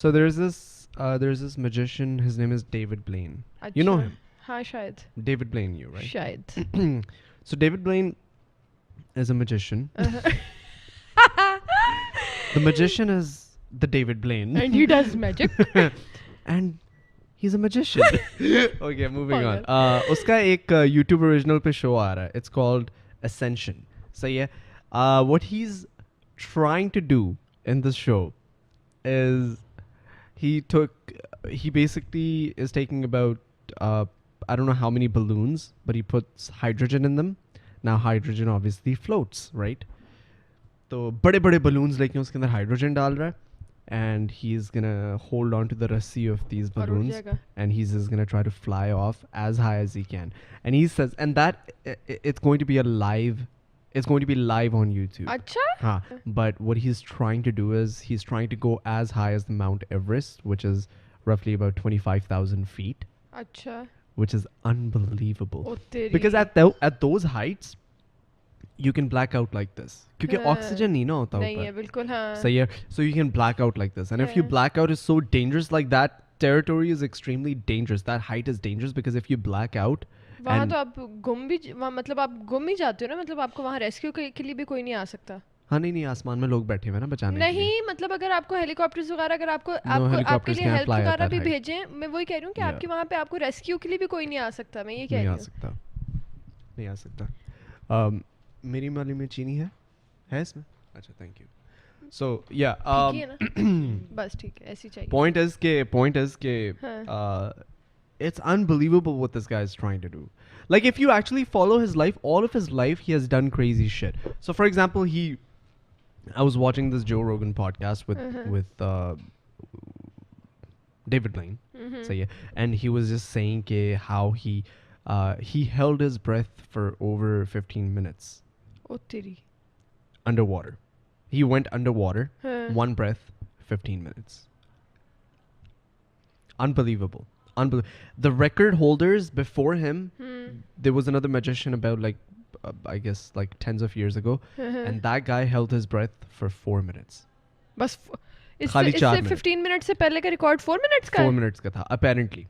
So there's this magician. His name is David Blaine. You know him, हाँ शायद David Blaine. You right? शायद So David Blaine is a magician. The magician is the David Blaine, and he does magic. and he's a magician. Okay, moving on. Pagal. उसका एक YouTube original पे show आ रहा है. It's called Ascension. So yeah, what he's trying to do in this show is he basically is taking about I don't know how many balloons, but he puts hydrogen in them. Now hydrogen obviously floats, right? तो बड़े बड़े balloons लेके उसके अंदर hydrogen डाल रहा है, and he's gonna hold on to the rassi of these और उड़ balloons, जाएगा. and he's just gonna try to fly off as high as he can. And he says, and that it's going to be it's going to be live on YouTube. अच्छा Huh. But what he's trying to do is he's trying to go as high as the Mount Everest, which is roughly about 25,000 feet, अच्छा which is unbelievable. ओ तेरी Because at those heights, you can black out like this. क्योंकि हाँ. oxygen नहीं ना होता नहीं है ऊपर. बिल्कुल हाँ So yeah, so you can black out like this. And if you Yeah. black out is so dangerous, like that territory is extremely dangerous. That height is dangerous because if you black out, वहाँ and- तो आप गुम भी वहाँ मतलब आप गुम ही जाते हो ना मतलब आपको वहाँ रेस्क्यू के लिए भी कोई नहीं आ सकता हाँ नहीं आसमान में लोग बैठे हुए हैं ना बचाने के लिए. नहीं मतलब अगर आपको हेलीकॉप्टर्स वगैरह अगर आपको आपके helicopters लिए can't हेल्प fly at वगैरह that भी height. भेजें मैं वही कह रही हूँ कि Yeah. आपके वहाँ पे आपको रेस्क्यू के लिए भी कोई नहीं आ सकता मैं ये कह नहीं रही आ हूँ सकता. नहीं आ सकता. मेरी वाली में चीनी है इसमें. अच्छा थैंक यू. So yeah, ठीक है ना बस ठीक है ऐसी चाहिए point is के हाँ. it's unbelievable what this guy is trying to do. Like if you actually follow his life, all of his life he has done crazy shit. So for example, I was watching this Joe Rogan podcast with David Blaine. So yeah, and he was just saying how he held his breath for over 15 minutes ओ तेरी underwater. He went underwater, हाँ. one breath, 15 minutes. Unbelievable. The record holders before him, there was another magician about like I guess like tens of years ago, and that guy held his breath for 4 minutes. बस खाली इससे 4 इससे minute. 15 minute से पहले का record 4 minutes का 4 है minutes का था apparently.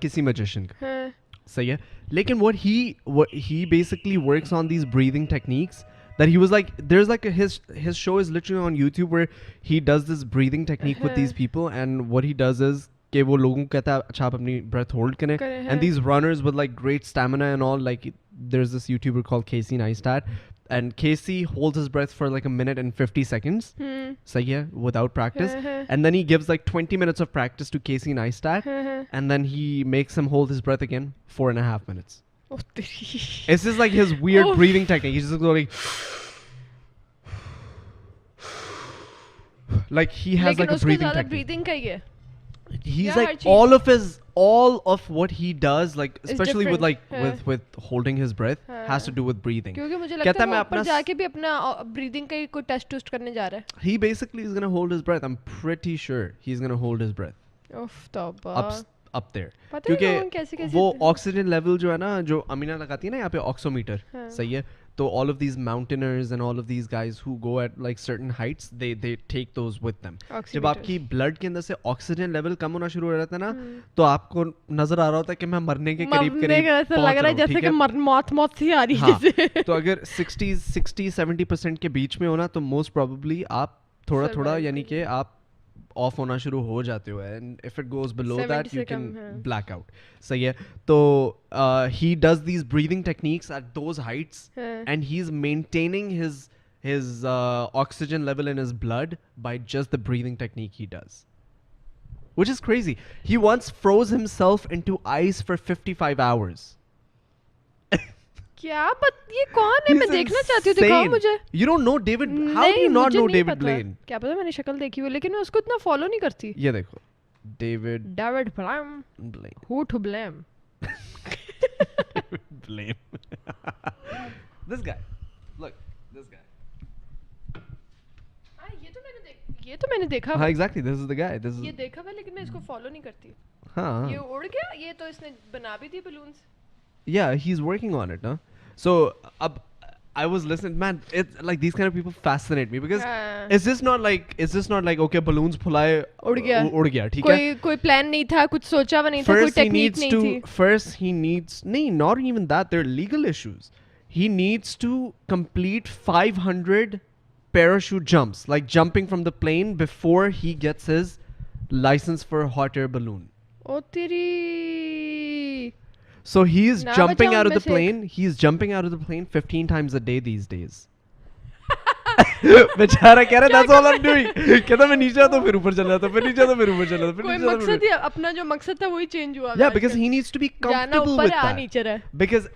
किसी magician का. हाँ. सही है. लेकिन what he basically works on these breathing techniques that he was like there's like his show is literally on YouTube where he does this breathing technique with these people, and what he does is कि वो लोगों को कहता है अच्छा आप अपनी breath hold करें, करें, हाँ. and these runners with like great stamina and all, like there's this YouTuber called Casey Neistat, and Casey holds his breath for like a minute and 50 seconds. सही है, without practice, and then he gives like 20 minutes of practice to Casey Neistat, and then he makes him hold his breath again 4.5 minutes. ओ तेरी It's just like his weird Oof. breathing technique. He's just going like he has लेकिन like a उसको breathing ज्यादा technique. Breathing का ही है He's Yeah, like her cheese. all of what he does, like Is especially with like different. with holding his breath, has to हाँ. do with breathing. क्योंकि मुझे कहता लगता है है वो मैं ऊपर अपना जाके भी अपना ब्रीदिंग का ही कोई टेस्ट करने जा रहा He basically is gonna hold his breath. I'm pretty sure he's gonna hold his breath है उफ तौबा up there. पता है लोग क्योंकि कैसे कैसे वो ऑक्सीजन लेवल जो है ना जो अमीना लगाती है ना यहाँ पे ऑक्सोमीटर. हाँ. सही है. तो all of these mountaineers and all of these guys who go at like certain heights, they take those with them. जब Oximeters. आपकी ब्लड के अंदर से ऑक्सीजन लेवल कम होना शुरू हो जाता है ना, तो आपको नजर आ रहा होता है कि मैं मरने के करीब मरने करीब का ऐसा पहुंच लग रहा रहा है हूँ, जैसे ठीक कि है? मौत सी आ रही है हाँ. जैसे तो अगर 60-70% के बीच में हो ना, तो मोस्ट प्रोबेबली आप थोड़ा थोड़ा Survive यानी कि आप ऑफ होना शुरू हो जाते हो, and if it goes below 70 that you से कैन कम, हाँ. Black out. सही है. तो he does these breathing techniques at those Heights, हाँ. and he's maintaining his oxygen level in his blood by just the breathing technique he does, which is crazy. He once froze himself into ice for 55 hours. क्या ये कौन है मैं He's देखना चाहती हूँ दिखाओ insane. मुझे You don't know David? How do नहीं, you not मुझे know नहीं David पता. Blaine? क्या पता मैंने शक्ल देखी हुई लेकिन मैं उसको इतना फॉलो नहीं करती ये देखो, David David blame Blaine. Who to blame Blaine. This guy. Look, this guy. ये तो मैंने देखा हाँ, exactly. This is the guy. This ये is. देखा हुआ लेकिन मैं इसको फॉलो नहीं करती हाँ. ये उड़ गया ये तो इसने बना भी दी balloons Yeah, he's working on it, ना. So अब I was listening, man. It's like these kind of people fascinate me because हाँ. is this not like okay, balloons फुलाए उड़ गया. उड़ गया, ठीक है? कोई प्लान नहीं था, कुछ सोचा हुआ नहीं था, कोई First he टेक्निक needs नहीं to थी. first he needs not even that, there are legal issues. He needs to complete 500 parachute jumps, like jumping from the plane before he gets his license for a hot air balloon. ओ तेरी. So he's ना jumping बचाओ out of the उनमें से एक. plane. He's jumping out of the plane 15 times a day these days. बेचारा कह रहा है that's all I'm doing. कहता मैं नीचे आता हूँ फिर ऊपर चला जाता हूँ, फिर नीचे आता हूँ फिर ऊपर चला जाता हूँ, फिर कोई नीचे आता हूँ, मकसद ही अपना जो मकसद था वही चेंज हुआ. Yeah, because he needs to be जाना comfortable ऊपर with है, आ that. नीचे रहा. Because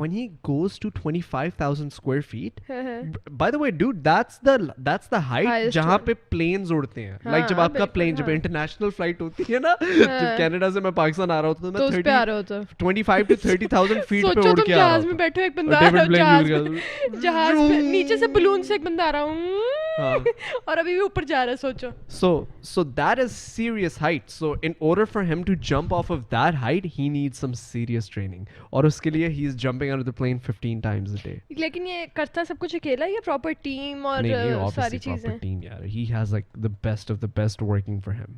when he goes to 25,000 square feet, by the way, dude, that's the height Highest जहाँ one. पे planes उड़ते हैं. Like जब हाँ, आपका बिल्कुल, plane, जब हाँ. international flight होती है ना, जब कनाडा से मैं पाकिस्तान आ रहा होता तो मैं उस पे आ रहे हो तो 25 to 30,000 feet पे सोचो उड़ तुम के आ रहा जहाज में होता. बैठे हो, एक बंदा आ David रहा है Blaine जहाज गिर में, गया. जहाज पे नीचे से बलून से एक बंदा आ रहा हाँ. हूँ और अभी भी ऊपर जा रहा है. सोचो. So that is serious height. So in order for him to jump off of that height, he needs some serious training. और उसके लिए he is jumping out of the plane 15 times a day. लेकिन ये करता सब कुछ अकेला या प्रॉपर टीम और नहीं, सारी obviously चीजें. proper team, यार. He has like the best of the best working for him.